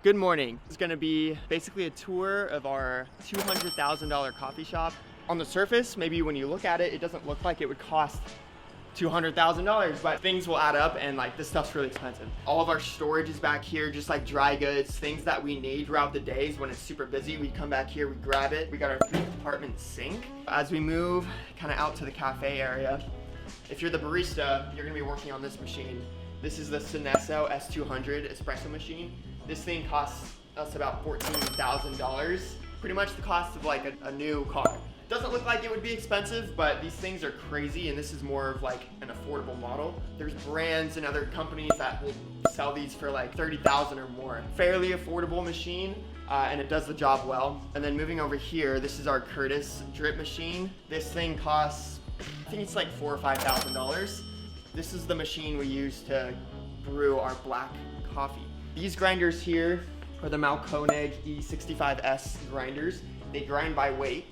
Good morning. It's gonna be basically a tour of our $200,000 coffee shop. On the surface, maybe when you look at it, it doesn't look like it would cost $200,000, but things will add up and like this stuff's really expensive. All of our storage is back here, just like dry goods, things that we need throughout the days when it's super busy. We come back here, we grab it. We got our 3-compartment sink. As we move kind of out to the cafe area, if you're the barista, you're gonna be working on this machine. This is the Synesso S200 espresso machine. This thing costs us about $14,000, pretty much the cost of like a new car. Doesn't look like it would be expensive, but these things are crazy, and this is more of like an affordable model. There's brands and other companies that will sell these for like $30,000 or more. Fairly affordable machine, and it does the job well. And then moving over here, this is our Curtis drip machine. This thing costs, I think it's like $4,000 or $5,000. This is the machine we use to brew our black coffee. These grinders here are the Malkoneg E65S grinders. They grind by weight.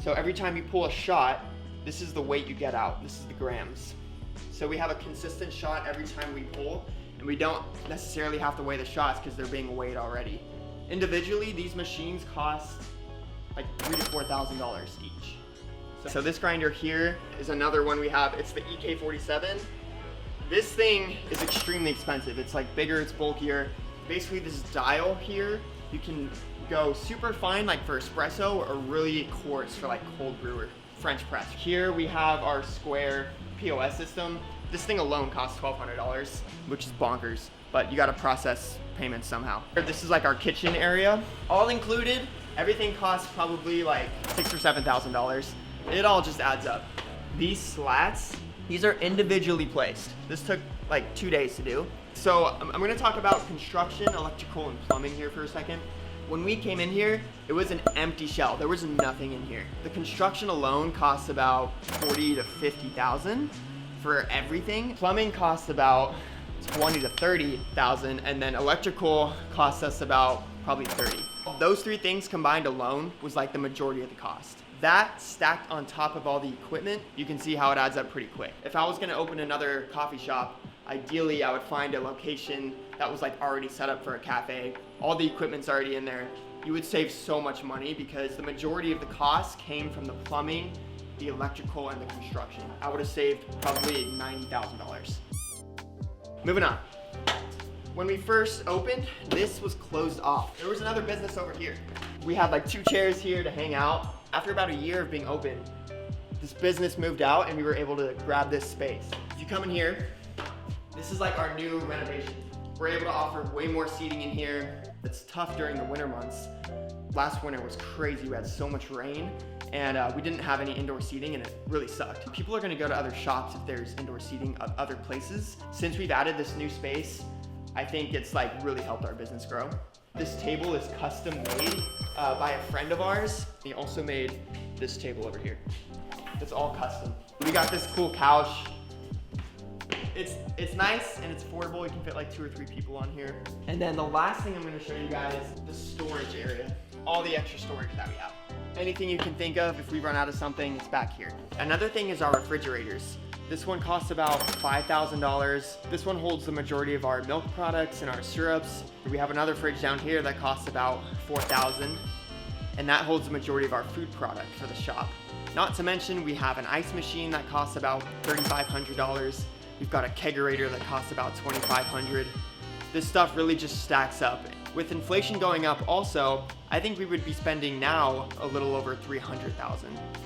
So every time you pull a shot, this is the weight you get out. This is the grams. So we have a consistent shot every time we pull, and we don't necessarily have to weigh the shots because they're being weighed already. Individually, these machines cost like $3,000 to $4,000 each. So this grinder here is another one we have. It's the EK47. This thing is extremely expensive. It's like bigger, it's bulkier. Basically this dial here, you can go super fine like for espresso or really coarse for like cold brewer, French press. Here we have our Square POS system. This thing alone costs $1,200, which is bonkers, but you gotta process payments somehow. This is like our kitchen area. All included, everything costs probably like $6,000 or $7,000. It all just adds up. These slats, these are individually placed. This took like 2 days to do. So I'm gonna talk about construction, electrical, and plumbing here for a second. When we came in here, it was an empty shell. There was nothing in here. The construction alone costs about $40,000 to $50,000 for everything. Plumbing costs about $20,000 to $30,000, and then electrical costs us about probably $30,000. Those three things combined alone was like the majority of the cost. That stacked on top of all the equipment, you can see how it adds up pretty quick. If I was gonna open another coffee shop, ideally I would find a location that was like already set up for a cafe. All the equipment's already in there. You would save so much money because the majority of the cost came from the plumbing, the electrical, and the construction. I would have saved probably $90,000. Moving on. When we first opened, this was closed off. There was another business over here. We had like 2 chairs here to hang out. After about a year of being open, this business moved out and we were able to grab this space. If you come in here, this is like our new renovation. We're able to offer way more seating in here. It's tough during the winter months. Last winter was crazy. We had so much rain and we didn't have any indoor seating and it really sucked. People are gonna go to other shops if there's indoor seating at other places. Since we've added this new space, I think it's like really helped our business grow. This table is custom made by a friend of ours. He also made this table over here. It's all custom. We got this cool couch. It's nice and it's affordable. You can fit like 2 or 3 people on here. And then the last thing I'm gonna show you guys, the storage area. All the extra storage that we have. Anything you can think of, if we run out of something, it's back here. Another thing is our refrigerators. This one costs about $5,000. This one holds the majority of our milk products and our syrups. We have another fridge down here that costs about $4,000, and that holds the majority of our food product for the shop. Not to mention, we have an ice machine that costs about $3,500. We've got a kegerator that costs about $2,500. This stuff really just stacks up. With inflation going up also, I think we would be spending now a little over $300,000.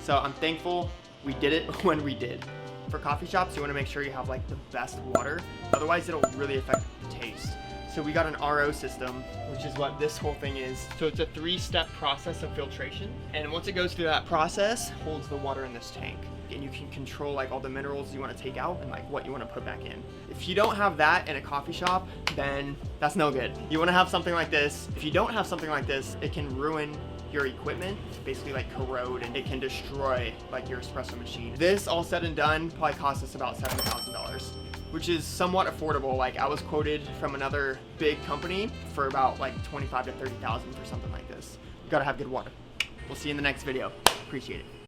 So I'm thankful we did it when we did. For coffee shops, you want to make sure you have like the best water. Otherwise, it'll really affect the taste. So we got an RO system, which is what this whole thing is. So it's a 3-step process of filtration. And once it goes through that process, holds the water in this tank. And you can control like all the minerals you want to take out and like what you want to put back in. If you don't have that in a coffee shop, then that's no good. You want to have something like this. If you don't have something like this, it can ruin your equipment, basically like corrode, and it can destroy like your espresso machine. This all said and done probably cost us about $7,000, which is somewhat affordable. Like I was quoted from another big company for about like $25,000 to $30,000 for something like this. You gotta have good water. We'll see you in the next video. Appreciate it.